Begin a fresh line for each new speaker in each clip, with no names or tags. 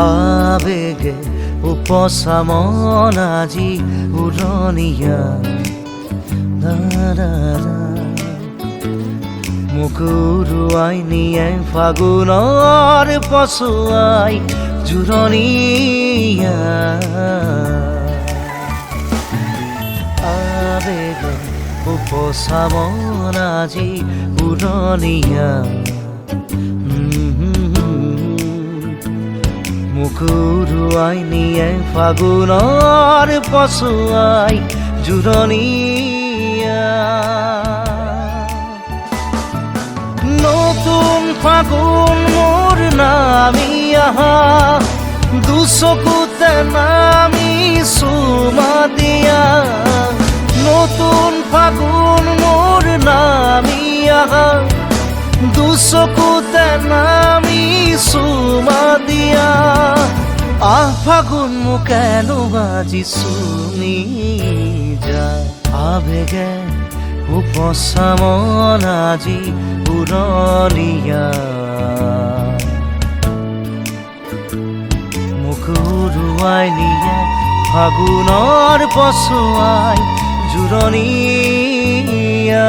আবেগে উপচা মন আজি উৰণীয়া মোক উৰুৱাই নিয়ে ফাগুনৰ পছুৱাই জোৰণীয়া আবেগে উপচা মন আজি উৰণীয়া মোক উৰুৱাই নিয়ে ফাগুনৰ পছুৱাই জোৰণীয়া নতুন ফাগুন মোৰ নামি আহা দুচকুতে নামি চুমা দিয়া নতুন ফাগুন মোৰ নামি আহা দুচকুতে নামি চুমা দিয়া আহ ফাগুন মোক কেনো বাজি চুমি যায় আবেগে উপচা মন আজি উৰণীয়া মোক উৰুৱাই নিয়ে ফাগুনৰ পছুৱাই জোৰণীয়া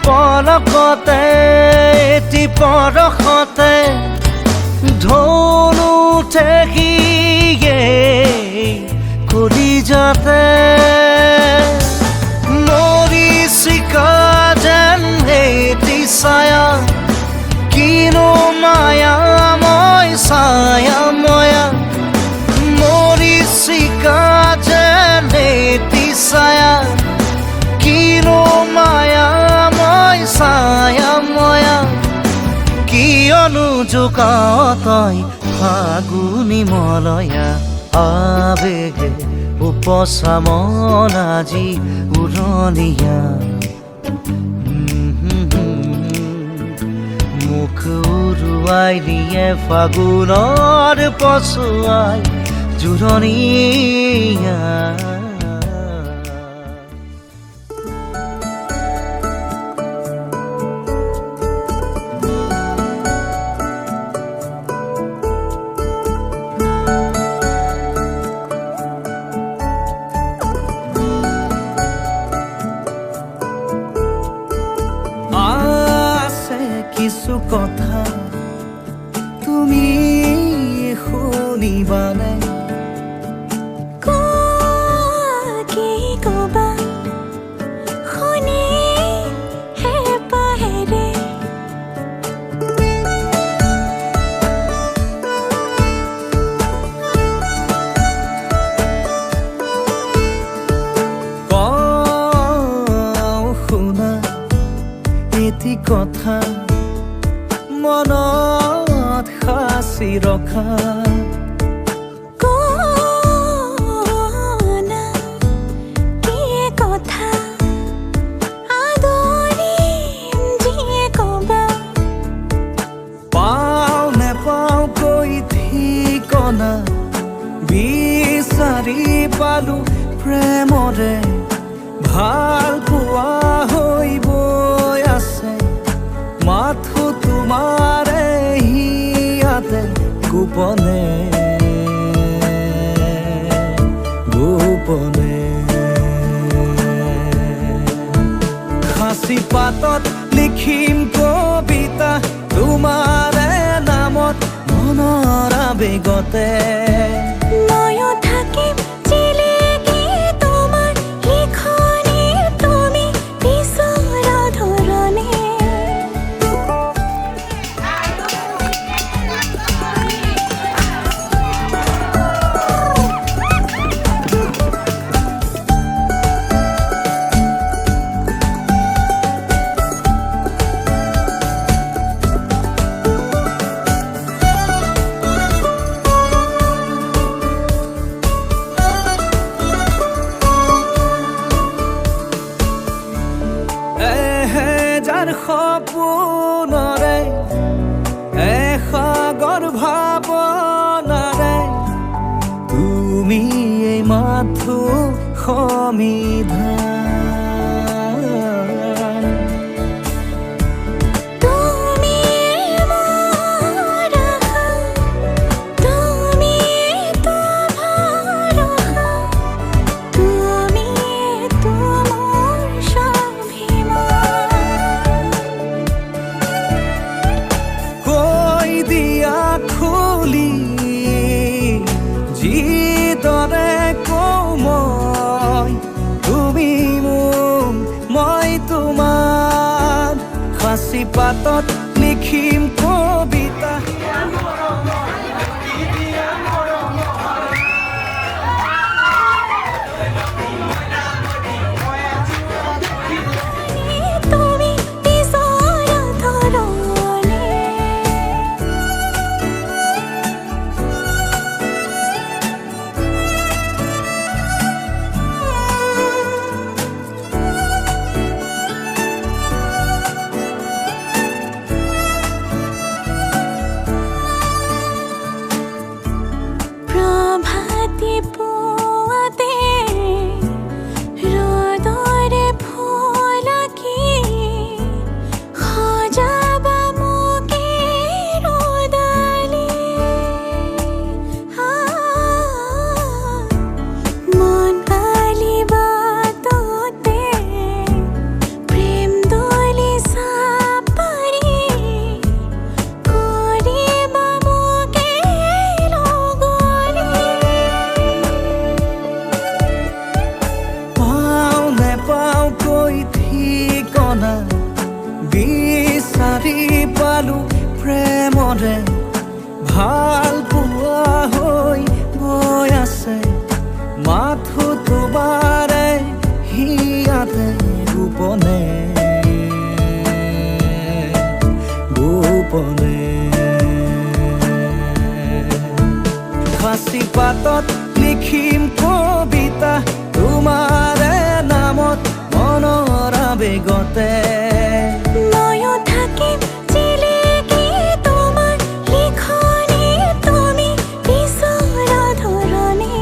পলকতে এটি পৰশতে ঢোল উঠে কিয়ে কৰি যাতে মৰিচিকা যেন এটি ছায়া কিনো মায়া মই ছায়া ময়া মৰিচিকা যেন এটি ছায়া কিনো মায়া ছায়া ময়া কিয়নো জোকাও তই ফাগুনী মলয়া আবেগে উপচা মন আজি উৰণীয়া মোক উৰুৱাই নিয়ে ফাগুনৰ পছুৱাই জোৰণীয়া
কিছু কথা তুমি শুনিবানে
কি কবা শুনি হে পাহেৰে
শুনা এটি কথা মনত সাঁচি ৰখা
কোনা কি কথা আদৰিম যিয়ে কবা
পাওঁ নেপাওঁ কৈ ঠিকনা বিচাৰি পালো প্ৰেমৰে ভাল পোৱা হৈ বৈ আছে মাথো তোমাৰে হিয়াতে গোপনে গোপনে সাঁচি পাতত লিখিম কবিতা তোমাৰে নামত মনৰ আবেগতে
ময়ো থাকিম জিলিকি তোমাৰ লিখনি তুমি বিচৰা ধৰণে
সপোনৰে সাগৰ ভাৱনাৰে তুমি এই মাথো সমিধান
তুমি মোৰ আশা, তুমি তো ভৰসা, তুমি তো মোৰ স্বাভিমান।
কৈ দিয়া খুলি যিদৰে কওঁ মই তুমি মোক মই তোমাক সাঁচি পাতত লিখিম কবিতা
তুমি পিছৰ ধৰণে প্ৰভাতী পুৱাতে ৰ'দৰে ফুল আঁকি সজাবা মোকে ৰ'দালি। মন কালি বাটতে প্ৰেম দলি চাপাৰি কৰিবা মোকে লগৰী।
পাওঁ নেপাওঁ কৈ ঠিকনা বিচাৰি পালো প্ৰেমৰে ভাল পোৱা হৈ গৈ আছে মাথো তোমাৰে হিয়াতে গোপনে গোপনে সাঁচি পাতত লিখিম কবিতা তোমাৰে নামত মনৰ আবেগতে
ময়ো থাকিম জিলিকি তোমাৰ লিখনি, তুমি পিছৰ ধৰণে।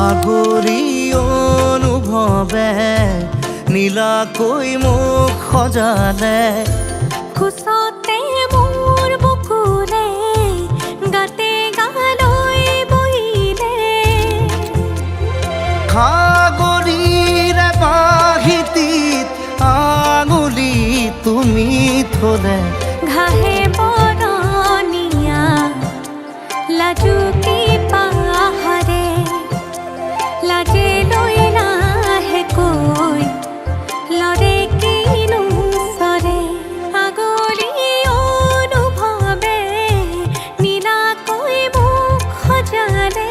আগৰি অনুভৱে নীলাকৈ মোক সজালে
কোচতে মোৰ বুকুৰে গাতে গালৈ বহিলে।
সাগৰীৰে বাহিতিত আঙুলি তুমি থলে
ঘাহে বৰণীয়া লাজুকী পাহাৰে লাজে লৈ লাহেকৈ লৰে কিনো চৰে। আগলি অনুভৱে নীলাকৈ মোক সজালে।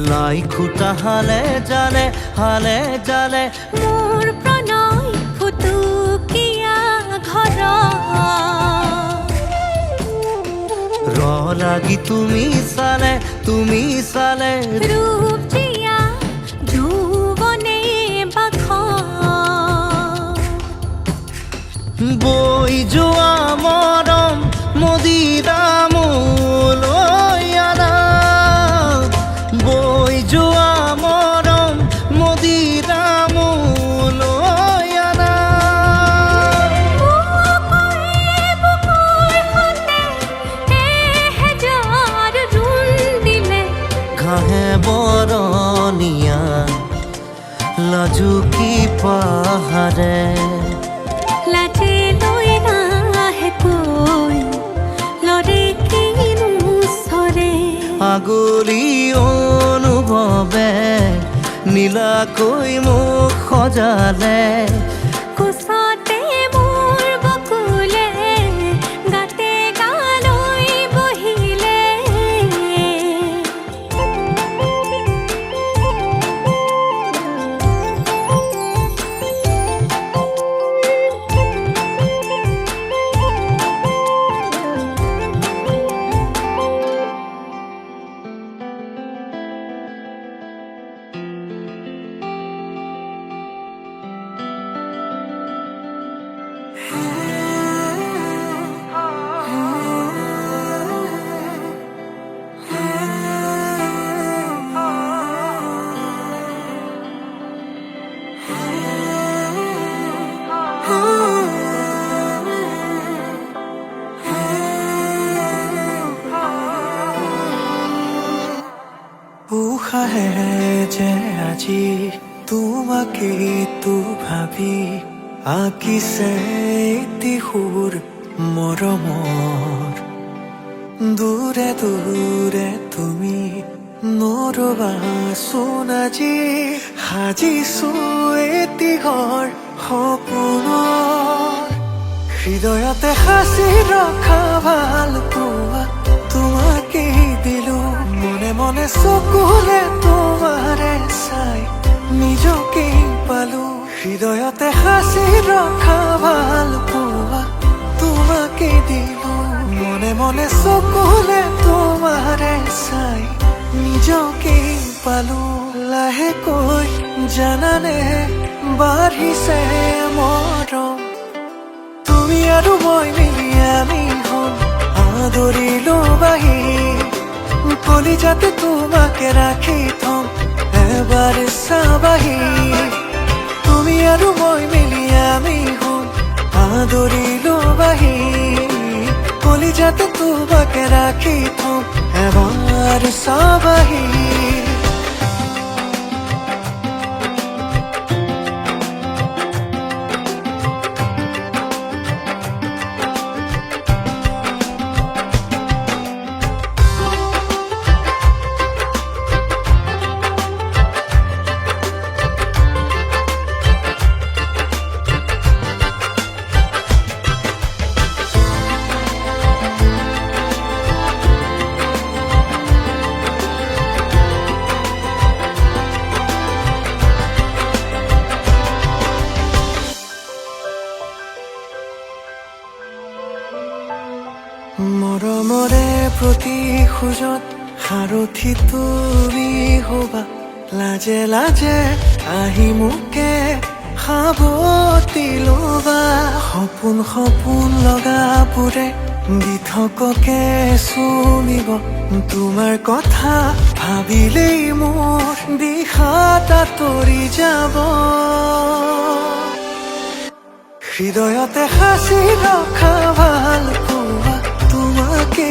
লাই খুটা হালে জালে
মোৰ প্ৰণয় ফুটুকীয়া ঘৰ
ৰ লাগি তুমি চালে
ৰূপ জীয়া যৌৱনে বাখ
বৈ যোৱা মৰম মদিৰা মোলৈ আনা বৈ যোৱা মৰম মদিৰা মোলৈ আনা ঘাহে বৰণীয়া লাজুকী পাহাৰে
লাজে লৈ নাহে কৈ লৰে কিনো চৰে
আগলি অনুভৱে নীলাকৈ মোক সজালে
কোচতে মোৰ বকুলে গাতে গালৈ বহিলে
উশাহে যে আজি তোমাকে তো ভাবি আঁকিছে এটি সুৰ মৰমৰ দূৰে দূৰে তুমি নৰবাচোন আজি সাজিছো এটি ঘৰ সপোনৰ হৃদয়তে সাঁচি ৰখা ভাল পোৱা তোমাকে দিলো মনে মনে চকুলে তোমাৰে চাই নিজকে পালো হৃদয়তে সাঁচি ৰখা ভাল পোৱা তোমাকে দিলো মনে মনে চকুলে তোমাৰে চাই নিজকে পালো লাহেকৈ জানানে বাঢ়িছে মৰম তুমি আৰু মই মিলি আমি হম আদৰিলো বাহি কলিজাতে তোমাকে ৰাখি থম এবাৰ চাবাহি তুমি আৰু মই মিলি আমি হম আদৰিলো বাহি কলিজাতে তোমাকে ৰাখি থম এবাৰ চাবাহি মৰমৰে প্ৰতিশোধত সাৰথি তুমি হবা লাজে লাজে আহি মোকে সাৱটি ল'বা সপোন সপোন লগাবোৰে দিঠককে চুমিব তোমাৰ কথা ভাবিলেই মোৰ দিশাত আঁতৰি যাব হৃদয়তে সাঁচি ৰখা ভাল পোৱা তোমাকে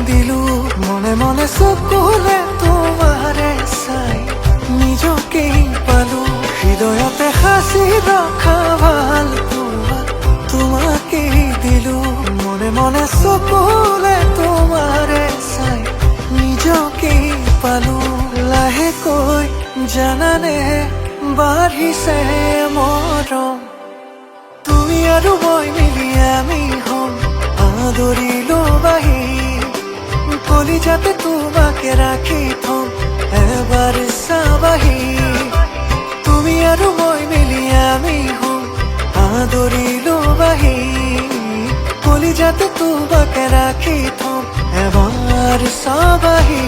দিলো মনে মনে চকুলে তোমাৰে চাই নিজকে পালো হৃদয়তে সাঁচি ৰখা ভাল পোৱা তোমাকে দিলো মনে মনে চকুলে তোমাৰে চাই নিজকে পালো লাহেকৈ জানানে বাঢ়িছে মৰম তুমি আৰু মই মিলি আমি হম আদৰিলো বাহি কলিজাতে তোমাকে ৰাখি থম এবাৰ চাবাহি তুমি আৰু মই মিলি আমি হম আদৰিলো বাহি কলিজাতে তোমাকে ৰাখি থম এবাৰ চাবাহি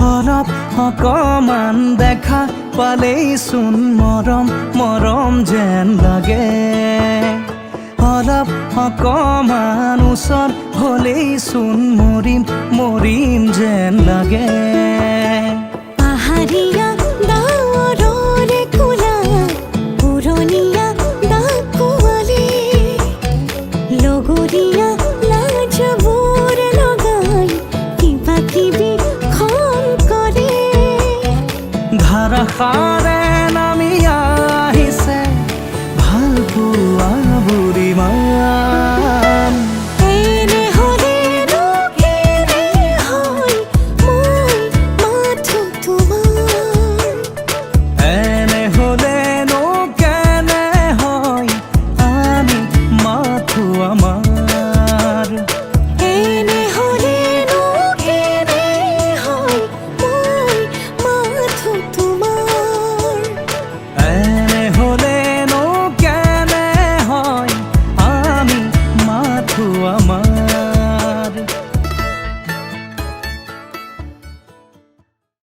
অলপ অকমান দেখা পালেই চোন মৰম মৰম যেন লাগে অলপ অকমান ওচৰত হ'লেই চোন মৰিম মৰিম যেন লাগে
পাহাৰীয়া ডাৱৰৰে কোলা পুৰণীয়া ডাকুৱালী লগৰীয়া লাজবোৰ লগাই কিবা কিবি খং কৰে
ধাৰাসাৰ